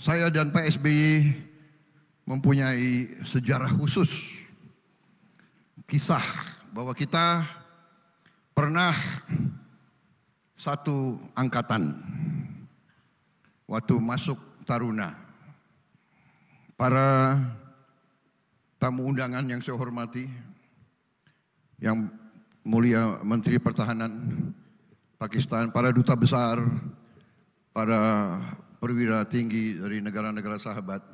Saya dan Pak SBY mempunyai sejarah khusus. Kisah bahwa kita pernah satu angkatan waktu masuk Taruna. Para tamu undangan yang saya hormati, yang mulia Menteri Pertahanan Pakistan, para duta besar, para perwira tinggi dari negara-negara sahabat,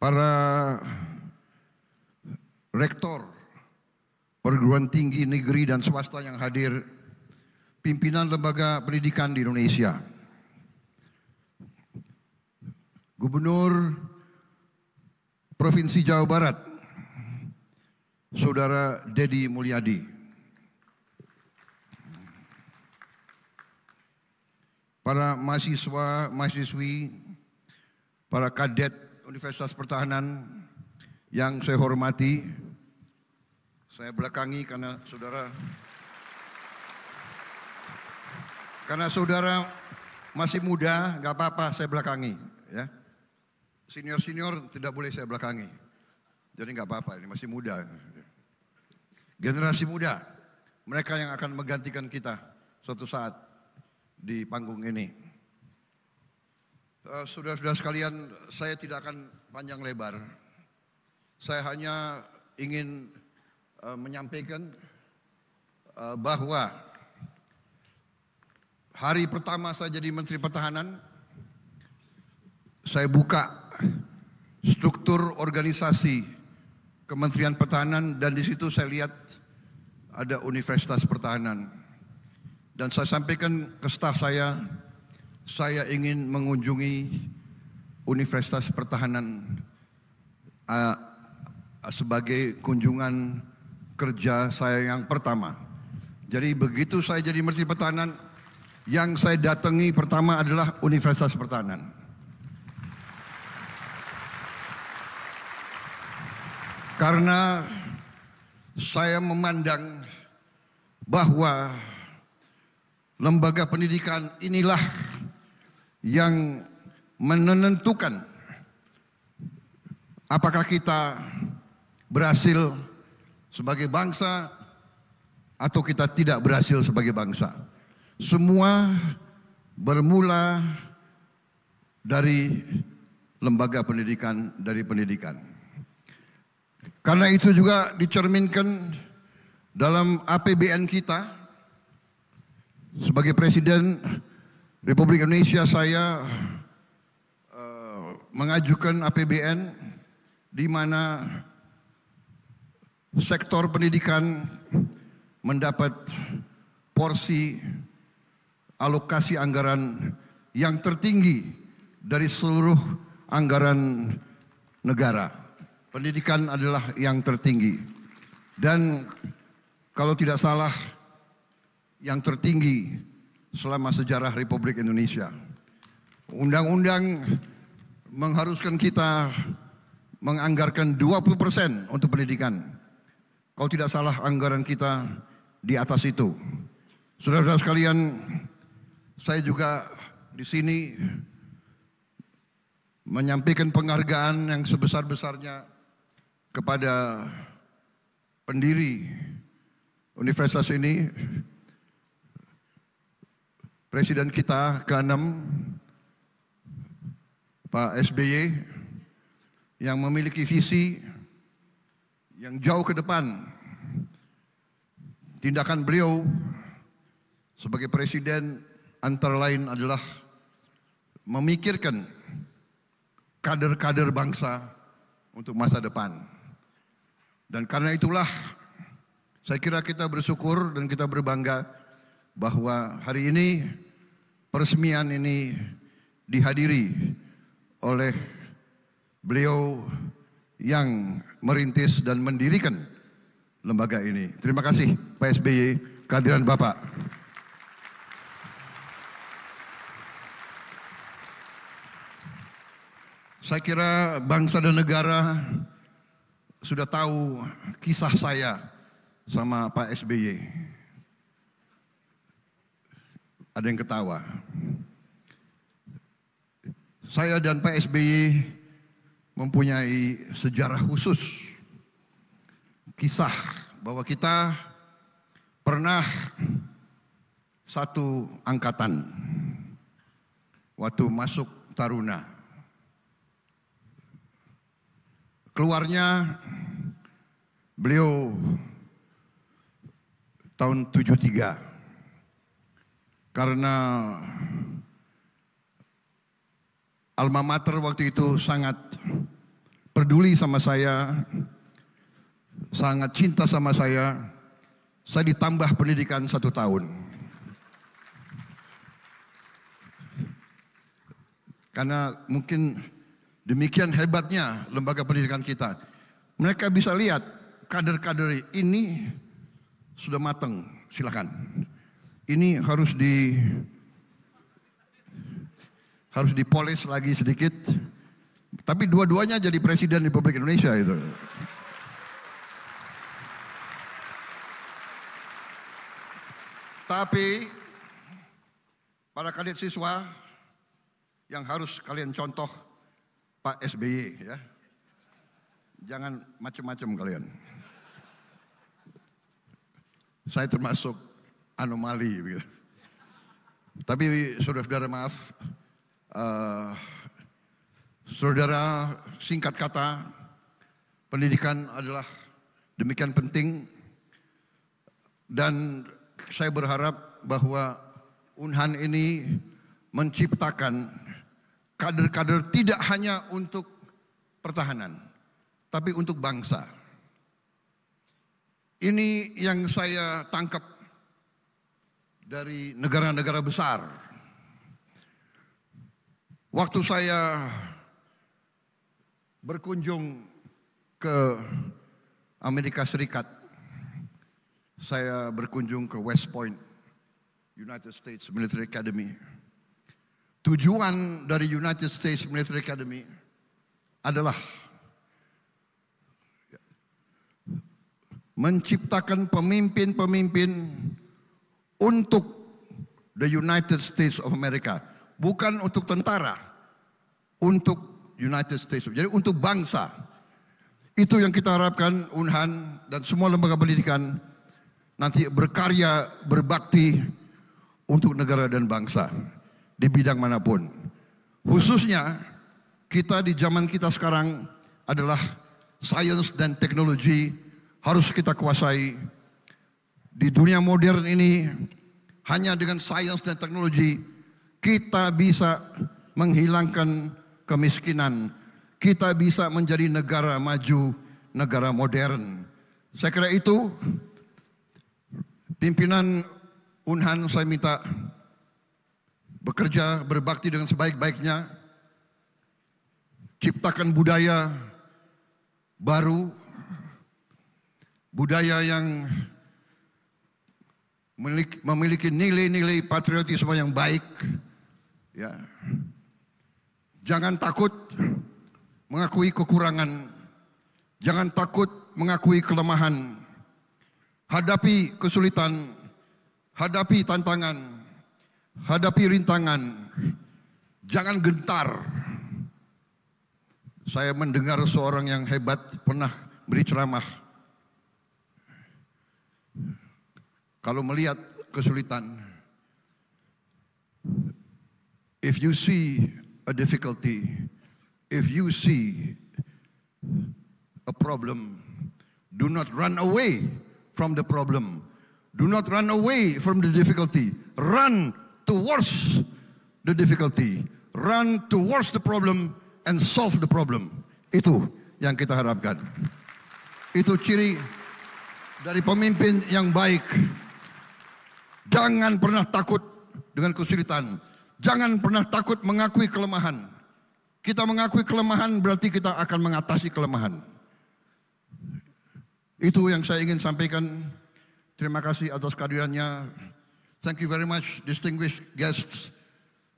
para rektor perguruan tinggi negeri dan swasta yang hadir, pimpinan lembaga pendidikan di Indonesia, Gubernur Provinsi Jawa Barat, Saudara Deddy Mulyadi, para mahasiswa, mahasiswi, para kadet Universitas Pertahanan yang saya hormati, saya belakangi karena saudara masih muda, nggak apa-apa saya belakangi, ya. Senior-senior tidak boleh saya belakangi, jadi nggak apa-apa, ini masih muda. Generasi muda, mereka yang akan menggantikan kita suatu saat di panggung ini. Saudara-saudara sekalian, saya tidak akan panjang lebar. Saya hanya ingin menyampaikan bahwa hari pertama saya jadi Menteri Pertahanan, saya buka struktur organisasi Kementerian Pertahanan dan di situ saya lihat ada Universitas Pertahanan. Dan saya sampaikan ke staf saya ingin mengunjungi Universitas Pertahanan sebagai kunjungan kerja saya yang pertama. Jadi begitu saya jadi Menteri Pertahanan, yang saya datangi pertama adalah Universitas Pertahanan. Karena saya memandang bahwa lembaga pendidikan inilah yang menentukan apakah kita berhasil sebagai bangsa atau kita tidak berhasil sebagai bangsa. Semua bermula dari lembaga pendidikan, dari pendidikan. Karena itu juga dicerminkan dalam APBN kita. Sebagai Presiden Republik Indonesia, saya mengajukan APBN di mana sektor pendidikan mendapat porsi alokasi anggaran yang tertinggi dari seluruh anggaran negara. Pendidikan adalah yang tertinggi. Dan kalau tidak salah, yang tertinggi selama sejarah Republik Indonesia. Undang-undang mengharuskan kita menganggarkan 20% untuk pendidikan. Kalau tidak salah anggaran kita di atas itu. Saudara-saudara sekalian, saya juga di sini menyampaikan penghargaan yang sebesar-besarnya kepada pendiri universitas ini, Presiden kita ke-6, Pak SBY, yang memiliki visi yang jauh ke depan. Tindakan beliau sebagai presiden antara lain adalah memikirkan kader-kader bangsa untuk masa depan. Dan karena itulah saya kira kita bersyukur dan kita berbangga bahwa hari ini peresmian ini dihadiri oleh beliau yang merintis dan mendirikan lembaga ini. Terima kasih Pak SBY, kehadiran Bapak. Saya kira bangsa dan negara sudah tahu kisah saya sama Pak SBY. Ada yang ketawa. Saya saya dan Pak SBY mempunyai sejarah khusus. Kisah bahwa kita pernah satu angkatan waktu masuk Taruna. Keluarnya beliau tahun 73 karena alma mater waktu itu sangat peduli sama saya, sangat cinta sama saya ditambah pendidikan 1 tahun. Karena mungkin demikian hebatnya lembaga pendidikan kita. Mereka bisa lihat kader-kader ini sudah matang, silakan. Ini harus dipoles lagi sedikit. Tapi dua-duanya jadi presiden Republik Indonesia itu. Tapi para kadet siswa yang harus kalian contoh Pak SBY ya. Jangan macam-macam kalian. Saya termasuk anomali begitu. Tapi saudara-saudara maaf, saudara, singkat kata, pendidikan adalah demikian penting dan saya berharap bahwa Unhan ini menciptakan kader-kader tidak hanya untuk pertahanan, tapi untuk bangsa. Ini yang saya tangkap dari negara-negara besar. Waktu saya berkunjung ke Amerika Serikat, saya berkunjung ke West Point, United States Military Academy. Tujuan dari United States Military Academy adalah menciptakan pemimpin-pemimpin untuk the United States of America. Bukan untuk tentara, untuk United States. Jadi untuk bangsa. Itu yang kita harapkan Unhan dan semua lembaga pendidikan nanti berkarya, berbakti untuk negara dan bangsa. Di bidang manapun. Khususnya kita di zaman kita sekarang adalah sains dan teknologi harus kita kuasai. Di dunia modern ini hanya dengan sains dan teknologi kita bisa menghilangkan kemiskinan. Kita bisa menjadi negara maju, negara modern. Saya kira itu pimpinan Unhan saya minta bekerja, berbakti dengan sebaik-baiknya, ciptakan budaya baru, budaya yang memiliki nilai-nilai patriotisme yang baik. Ya. Jangan takut mengakui kekurangan, jangan takut mengakui kelemahan, hadapi kesulitan, hadapi tantangan. Hadapi rintangan, jangan gentar. Saya mendengar seorang yang hebat pernah beri ceramah. Kalau melihat kesulitan, if you see a difficulty, if you see a problem, do not run away from the problem. Do not run away from the difficulty. Run towards the difficulty, run towards the problem and solve the problem. Itu yang kita harapkan. Itu ciri dari pemimpin yang baik. Jangan pernah takut dengan kesulitan. Jangan pernah takut mengakui kelemahan. Kita mengakui kelemahan berarti kita akan mengatasi kelemahan. Itu yang saya ingin sampaikan. Terima kasih atas kehadirannya. Thank you very much, distinguished guests.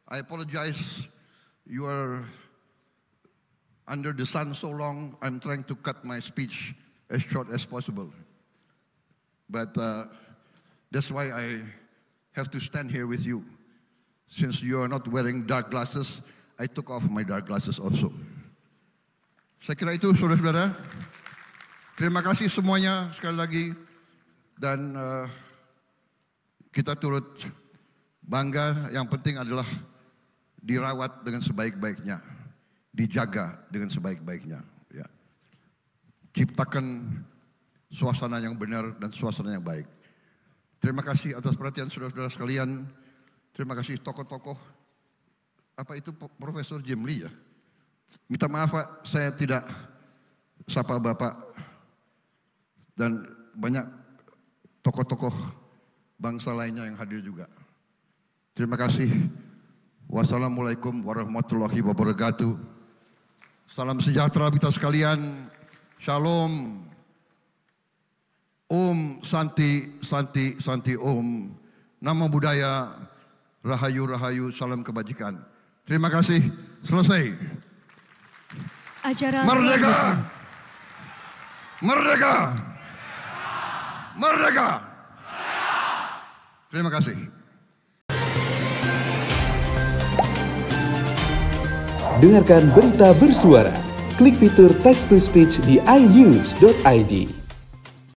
I apologize, you are under the sun so long, I'm trying to cut my speech as short as possible. But that's why I have to stand here with you. Since you are not wearing dark glasses, I took off my dark glasses also. Saya kira itu saudara-saudara. Terima kasih semuanya sekali lagi. Dan kita turut bangga, yang penting adalah dirawat dengan sebaik-baiknya. Dijaga dengan sebaik-baiknya. Ya. Ciptakan suasana yang benar dan suasana yang baik. Terima kasih atas perhatian saudara-saudara sekalian. Terima kasih tokoh-tokoh. Apa itu Profesor Jim Lee ya? Minta maaf Pak, saya tidak sapa Bapak. Dan banyak tokoh-tokoh bangsa lainnya yang hadir juga. Terima kasih. Wassalamualaikum warahmatullahi wabarakatuh. Salam sejahtera kita sekalian. Shalom. Om Santi, Santi, Santi Om. Nama budaya, Rahayu, Rahayu, salam kebajikan. Terima kasih. Selesai. Acara Merdeka! Merdeka! Merdeka! Terima kasih. Dengarkan berita bersuara. Klik fitur text to speech di inews.id.